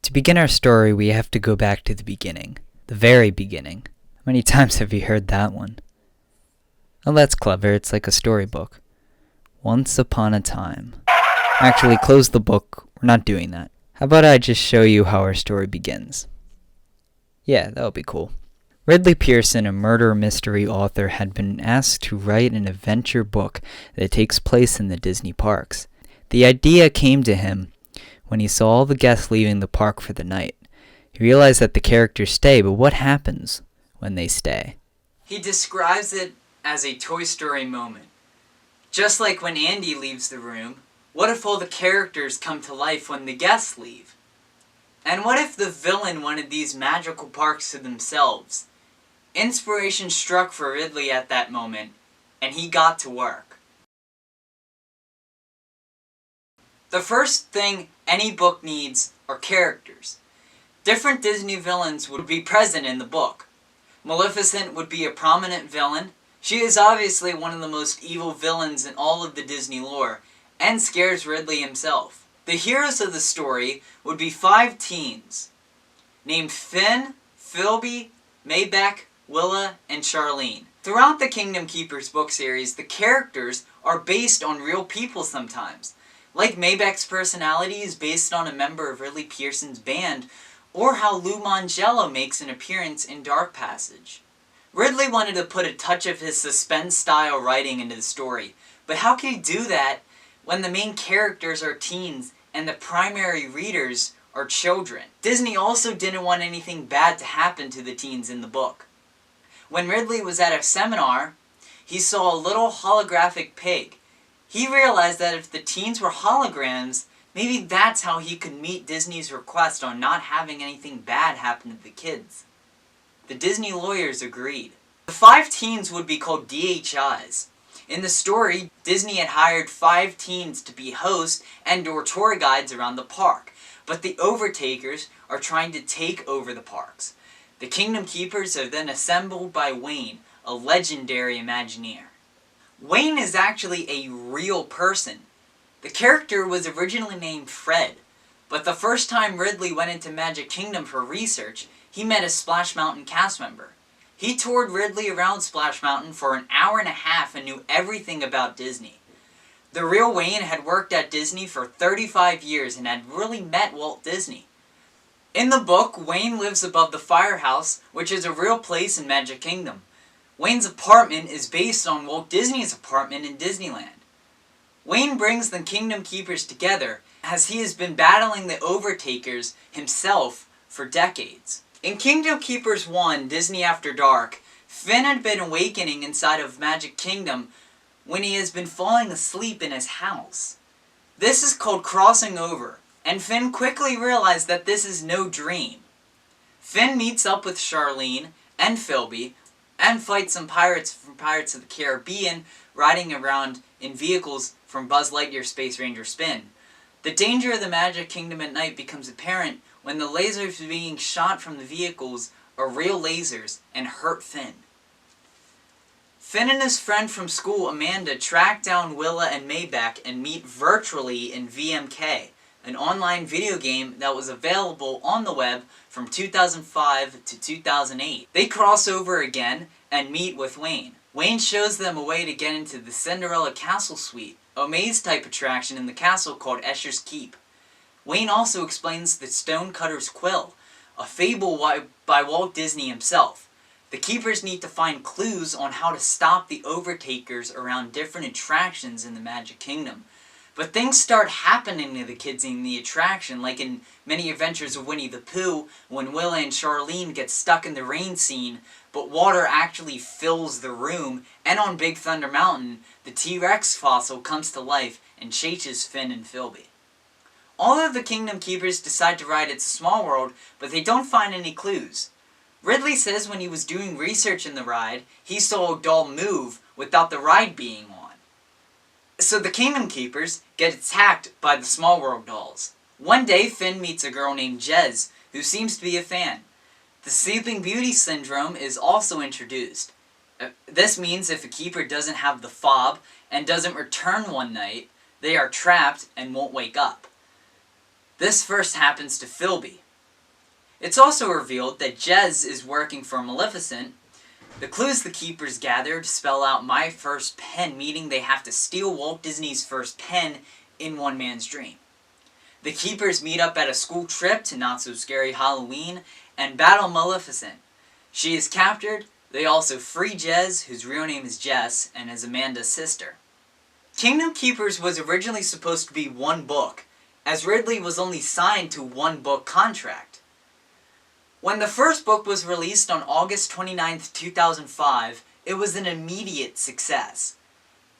To begin our story, we have to go back to the beginning. The very beginning. How many times have you heard that one? Oh, that's clever. It's like a storybook. Once upon a time. Actually, close the book. We're not doing that. How about I just show you how our story begins? Yeah, that would be cool. Ridley Pearson, a murder mystery author, had been asked to write an adventure book that takes place in the Disney parks. The idea came to him when he saw all the guests leaving the park for the night. He realized that the characters stay, but what happens when they stay? He describes it as a Toy Story moment. Just like when Andy leaves the room, what if all the characters come to life when the guests leave? And what if the villain wanted these magical parks to themselves? Inspiration struck for Ridley at that moment, and he got to work. The first thing any book needs are characters. Different Disney villains would be present in the book. Maleficent would be a prominent villain. She is obviously one of the most evil villains in all of the Disney lore, and scares Ridley himself. The heroes of the story would be 5 teens, named Finn, Philby, Maybeck, Willa, and Charlene. Throughout the Kingdom Keepers book series, the characters are based on real people sometimes. Like Maybeck's personality is based on a member of Ridley Pearson's band, or how Lou Mangello makes an appearance in Dark Passage. Ridley wanted to put a touch of his suspense-style writing into the story, but how could he do that when the main characters are teens and the primary readers are children? Disney also didn't want anything bad to happen to the teens in the book. When Ridley was at a seminar, he saw a little holographic pig. He realized that if the teens were holograms, maybe that's how he could meet Disney's request on not having anything bad happen to the kids. The Disney lawyers agreed. The 5 teens would be called DHIs. In the story, Disney had hired 5 teens to be hosts and/or tour guides around the park, but the Overtakers are trying to take over the parks. The Kingdom Keepers are then assembled by Wayne, a legendary Imagineer. Wayne is actually a real person. The character was originally named Fred, but the first time Ridley went into Magic Kingdom for research, he met a Splash Mountain cast member. He toured Ridley around Splash Mountain for an hour and a half and knew everything about Disney. The real Wayne had worked at Disney for 35 years and had really met Walt Disney. In the book, Wayne lives above the firehouse, which is a real place in Magic Kingdom. Wayne's apartment is based on Walt Disney's apartment in Disneyland. Wayne brings the Kingdom Keepers together as he has been battling the Overtakers himself for decades. In Kingdom Keepers 1, Disney After Dark, Finn had been awakening inside of Magic Kingdom when he has been falling asleep in his house. This is called crossing over, and Finn quickly realized that this is no dream. Finn meets up with Charlene and Philby and fights some pirates from Pirates of the Caribbean riding around in vehicles from Buzz Lightyear's Space Ranger Spin. The danger of the Magic Kingdom at night becomes apparent when the lasers being shot from the vehicles are real lasers and hurt Finn. Finn and his friend from school, Amanda, track down Willa and Maybeck and meet virtually in VMK, an online video game that was available on the web from 2005 to 2008. They cross over again and meet with Wayne. Wayne shows them a way to get into the Cinderella Castle Suite, a maze-type attraction in the castle called Escher's Keep. Wayne also explains the Stonecutter's Quill, a fable by Walt Disney himself. The Keepers need to find clues on how to stop the Overtakers around different attractions in the Magic Kingdom. But things start happening to the kids in the attraction, like in Many Adventures of Winnie the Pooh, when Willa and Charlene get stuck in the rain scene, but water actually fills the room, and on Big Thunder Mountain, the T-Rex fossil comes to life and chases Finn and Philby. All of the Kingdom Keepers decide to ride It's a Small World, but they don't find any clues. Ridley says when he was doing research in the ride, he saw a doll move without the ride being on. So the Kingdom Keepers get attacked by the Small World dolls. One day, Finn meets a girl named Jez, who seems to be a fan. The Sleeping Beauty Syndrome is also introduced. This means if a keeper doesn't have the fob and doesn't return one night, they are trapped and won't wake up. This first happens to Philby. It's also revealed that Jez is working for Maleficent. The clues the Keepers gathered spell out my first pen, meaning they have to steal Walt Disney's first pen in one man's dream. The Keepers meet up at a school trip to Not So Scary Halloween and battle Maleficent. She is captured. They also free Jez, whose real name is Jess, and is Amanda's sister. Kingdom Keepers was originally supposed to be one book, as Ridley was only signed to one book contract. When the first book was released on August 29, 2005, it was an immediate success.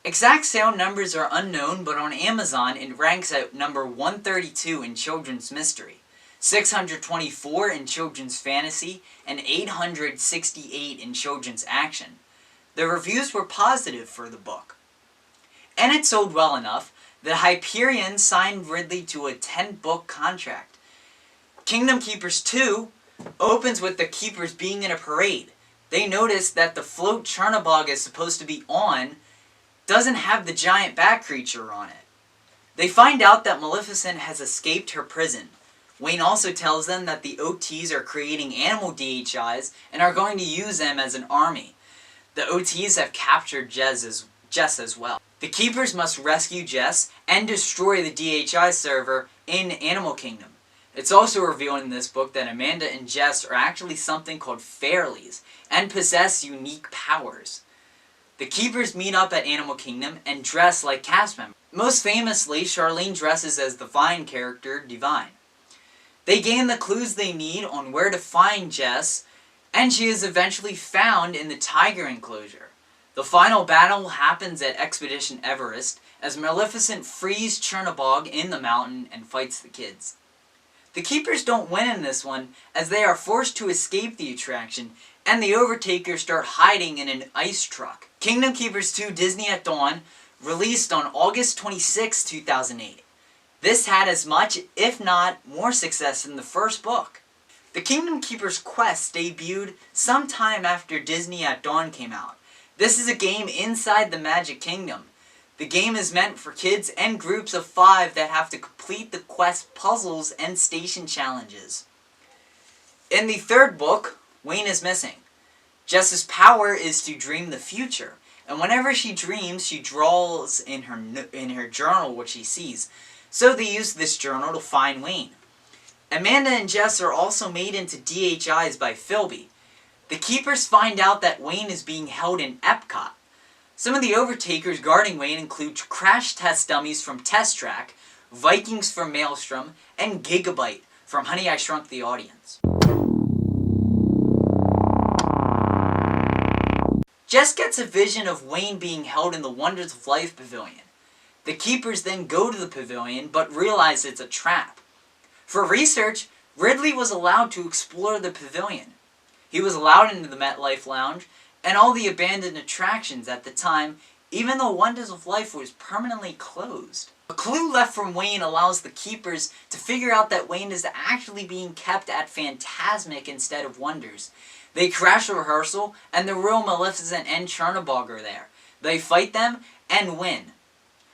Exact sale numbers are unknown, but on Amazon it ranks at number 132 in children's mystery, 624 in children's fantasy, and 868 in children's action. The reviews were positive for the book. And it sold well enough that Hyperion signed Ridley to a 10-book contract. Kingdom Keepers 2 opens with the Keepers being in a parade. They notice that the float Chernabog is supposed to be on doesn't have the giant bat creature on it. They find out that Maleficent has escaped her prison. Wayne also tells them that the OTs are creating animal DHIs and are going to use them as an army. The OTs have captured Jess as well. The Keepers must rescue Jess and destroy the DHI server in Animal Kingdom. It's also revealed in this book that Amanda and Jess are actually something called fairies and possess unique powers. The Keepers meet up at Animal Kingdom and dress like cast members. Most famously, Charlene dresses as the Vine character, Divine. They gain the clues they need on where to find Jess, and she is eventually found in the tiger enclosure. The final battle happens at Expedition Everest, as Maleficent frees Chernabog in the mountain and fights the kids. The Keepers don't win in this one, as they are forced to escape the attraction, and the Overtakers start hiding in an ice truck. Kingdom Keepers 2 Disney at Dawn released on August 26, 2008. This had as much, if not more, success than the first book. The Kingdom Keepers Quest debuted sometime after Disney at Dawn came out. This is a game inside the Magic Kingdom. The game is meant for kids and groups of 5 that have to complete the quest puzzles and station challenges. In the third book, Wayne is missing. Jess's power is to dream the future, and whenever she dreams, she draws in her journal what she sees. So they use this journal to find Wayne. Amanda and Jess are also made into DHIs by Philby. The Keepers find out that Wayne is being held in Epcot. Some of the Overtakers guarding Wayne include crash test dummies from Test Track, Vikings from Maelstrom, and Gigabyte from Honey, I Shrunk the Audience. Jess gets a vision of Wayne being held in the Wonders of Life Pavilion. The Keepers then go to the pavilion, but realize it's a trap. For research, Ridley was allowed to explore the pavilion. He was allowed into the MetLife Lounge and all the abandoned attractions at the time, even though Wonders of Life was permanently closed. A clue left from Wayne allows the Keepers to figure out that Wayne is actually being kept at Fantasmic instead of Wonders. They crash a rehearsal, and the real Maleficent and Chernabog are there. They fight them and win.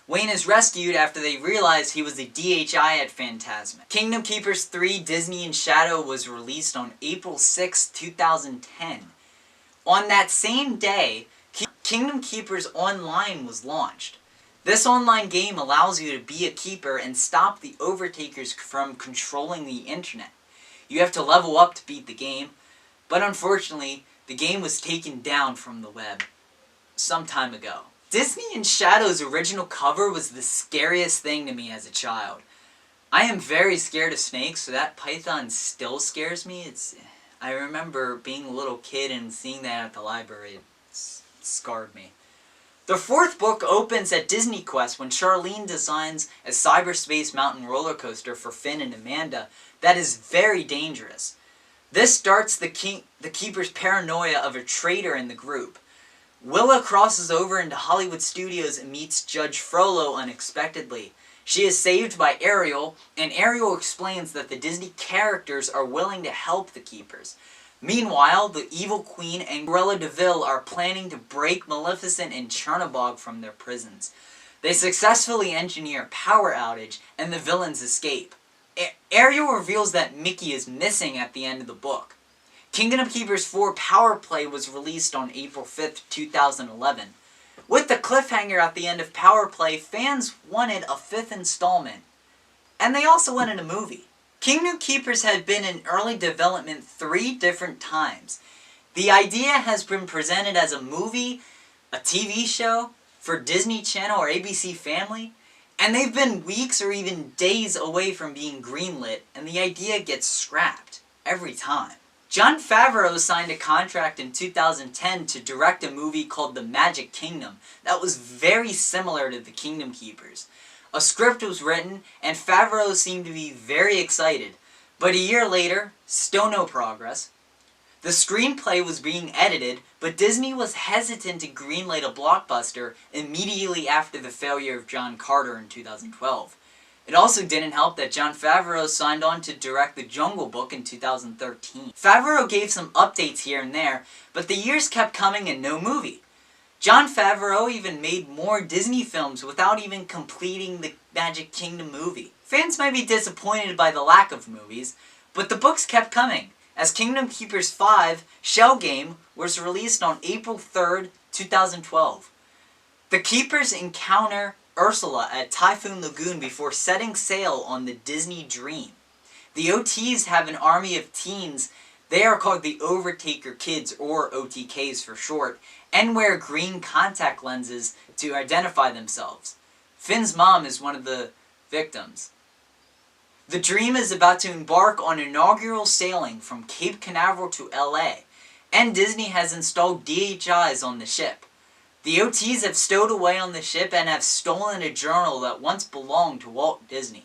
Wayne is rescued after they realize he was a DHI at Fantasmic. Kingdom Keepers 3 Disney in Shadow was released on April 6, 2010. On that same day, Kingdom Keepers Online was launched. This online game allows you to be a keeper and stop the Overtakers from controlling the internet. You have to level up to beat the game, but unfortunately, the game was taken down from the web some time ago. Disney in Shadow's original cover was the scariest thing to me as a child. I am very scared of snakes, so that python still scares me. I remember being a little kid and seeing that at the library. It scarred me. The fourth book opens at Disney Quest when Charlene designs a cyberspace mountain roller coaster for Finn and Amanda that is very dangerous. This starts the Keeper's paranoia of a traitor in the group. Willa crosses over into Hollywood Studios and meets Judge Frollo unexpectedly. She is saved by Ariel, and Ariel explains that the Disney characters are willing to help the Keepers. Meanwhile, the Evil Queen and Cruella de Vil are planning to break Maleficent and Chernabog from their prisons. They successfully engineer a power outage, and the villains escape. Ariel reveals that Mickey is missing at the end of the book. Kingdom Keepers 4 Power Play was released on April 5th, 2011. With the cliffhanger at the end of Power Play, fans wanted a 5th installment. And they also wanted a movie. Kingdom Keepers had been in early development 3 different times. The idea has been presented as a movie, a TV show, for Disney Channel or ABC Family, and they've been weeks or even days away from being greenlit, and the idea gets scrapped every time. Jon Favreau signed a contract in 2010 to direct a movie called The Magic Kingdom that was very similar to The Kingdom Keepers. A script was written, and Favreau seemed to be very excited, but a year later, still no progress. The screenplay was being edited, but Disney was hesitant to greenlight a blockbuster immediately after the failure of John Carter in 2012. It also didn't help that Jon Favreau signed on to direct The Jungle Book in 2013. Favreau gave some updates here and there, but the years kept coming and no movie. Jon Favreau even made more Disney films without even completing the Magic Kingdom movie. Fans might be disappointed by the lack of movies, but the books kept coming, as Kingdom Keepers 5 Shell Game was released on April 3rd, 2012. The Keepers encounter Ursula at Typhoon Lagoon before setting sail on the Disney Dream. The OTs have an army of teens. They are called the Overtaker Kids, or OTKs for short, and wear green contact lenses to identify themselves. Finn's mom is one of the victims. The Dream is about to embark on inaugural sailing from Cape Canaveral to LA, and Disney has installed DHIs on the ship. The OTs have stowed away on the ship and have stolen a journal that once belonged to Walt Disney.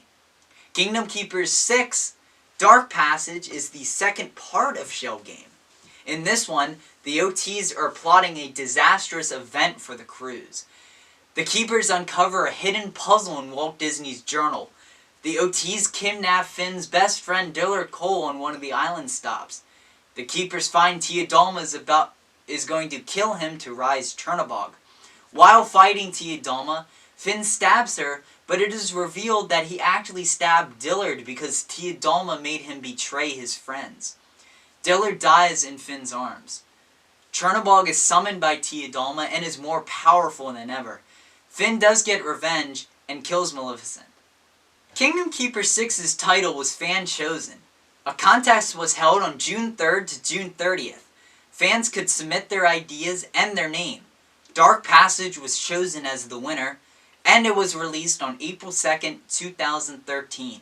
Kingdom Keepers 6 Dark Passage is the second part of Shell Game. In this one, the OTs are plotting a disastrous event for the cruise. The Keepers uncover a hidden puzzle in Walt Disney's journal. The OTs kidnap Finn's best friend Dillard Cole on one of the island stops. The Keepers find Tia Dalma is going to kill him to rise Chernabog. While fighting Tia Dalma, Finn stabs her, but it is revealed that he actually stabbed Dillard because Tia Dalma made him betray his friends. Dillard dies in Finn's arms. Chernabog is summoned by Tia Dalma and is more powerful than ever. Finn does get revenge and kills Maleficent. Kingdom Keepers 6's title was fan-chosen. A contest was held on June 3rd to June 30th. Fans could submit their ideas and their name. Dark Passage was chosen as the winner, and it was released on April 2nd, 2013.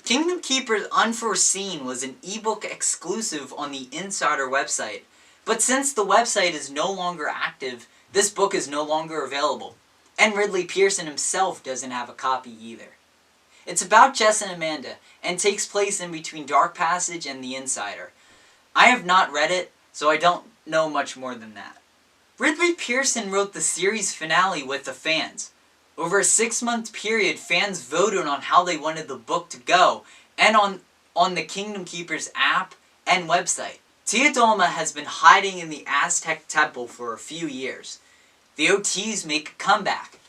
Kingdom Keepers Unforeseen was an ebook exclusive on the Insider website, but since the website is no longer active, this book is no longer available. And Ridley Pearson himself doesn't have a copy either. It's about Jess and Amanda, and takes place in between Dark Passage and The Insider. I have not read it, so I don't know much more than that. Ridley Pearson wrote the series finale with the fans. Over a 6-month period, fans voted on how they wanted the book to go, and on the Kingdom Keepers app and website. Tia Dalma has been hiding in the Aztec temple for a few years. The OTs make a comeback.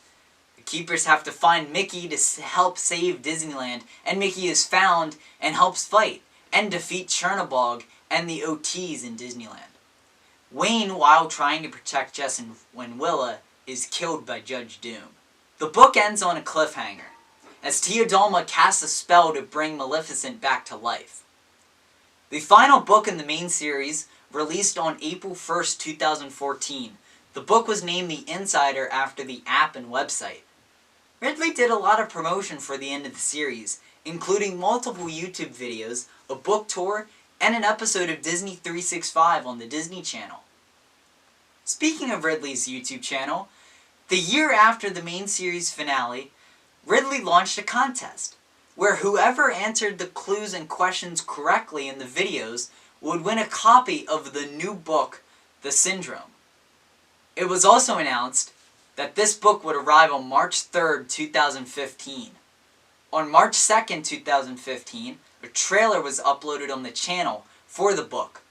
The Keepers have to find Mickey to help save Disneyland, and Mickey is found and helps fight and defeat Chernabog and the OTs in Disneyland. Wayne, while trying to protect Jess and Willa, is killed by Judge Doom. The book ends on a cliffhanger, as Tia Dalma casts a spell to bring Maleficent back to life. The final book in the main series released on April 1st, 2014. The book was named The Insider after the app and website. Ridley did a lot of promotion for the end of the series, including multiple YouTube videos, a book tour, and an episode of Disney 365 on the Disney Channel. Speaking of Ridley's YouTube channel, the year after the main series finale, Ridley launched a contest, where whoever answered the clues and questions correctly in the videos would win a copy of the new book, The Syndrome. It was also announced that this book would arrive on March 3rd, 2015. On March 2nd, 2015, a trailer was uploaded on the channel for the book.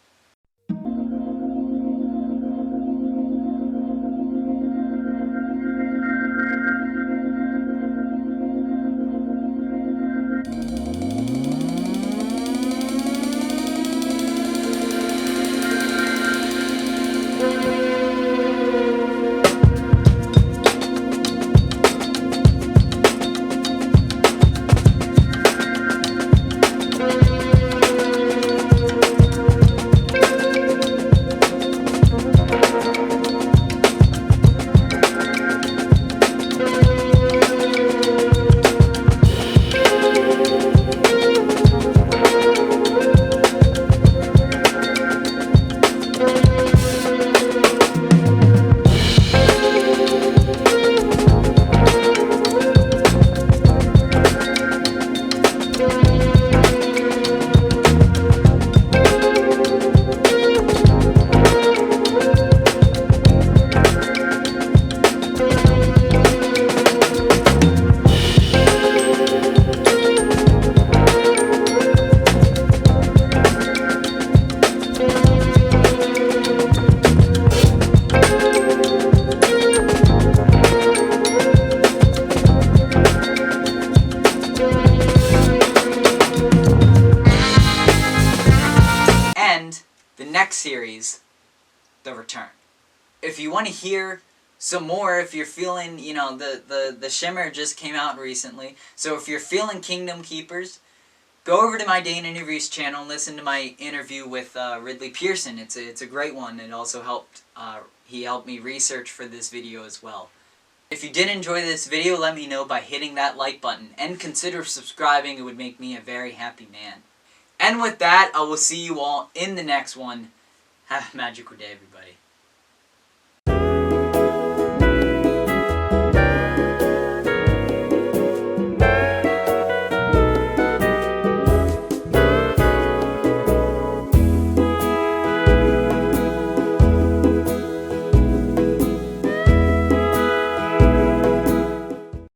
next series, The Return. If you want to hear some more, if you're feeling, the Shimmer just came out recently, so if you're feeling Kingdom Keepers, go over to my Dane Interviews channel and listen to my interview with Ridley Pearson. It's a great one. It also helped, he helped me research for this video as well. If you did enjoy this video, let me know by hitting that like button, and consider subscribing. It would make me a very happy man. And with that, I will see you all in the next one. Have a magical day, everybody.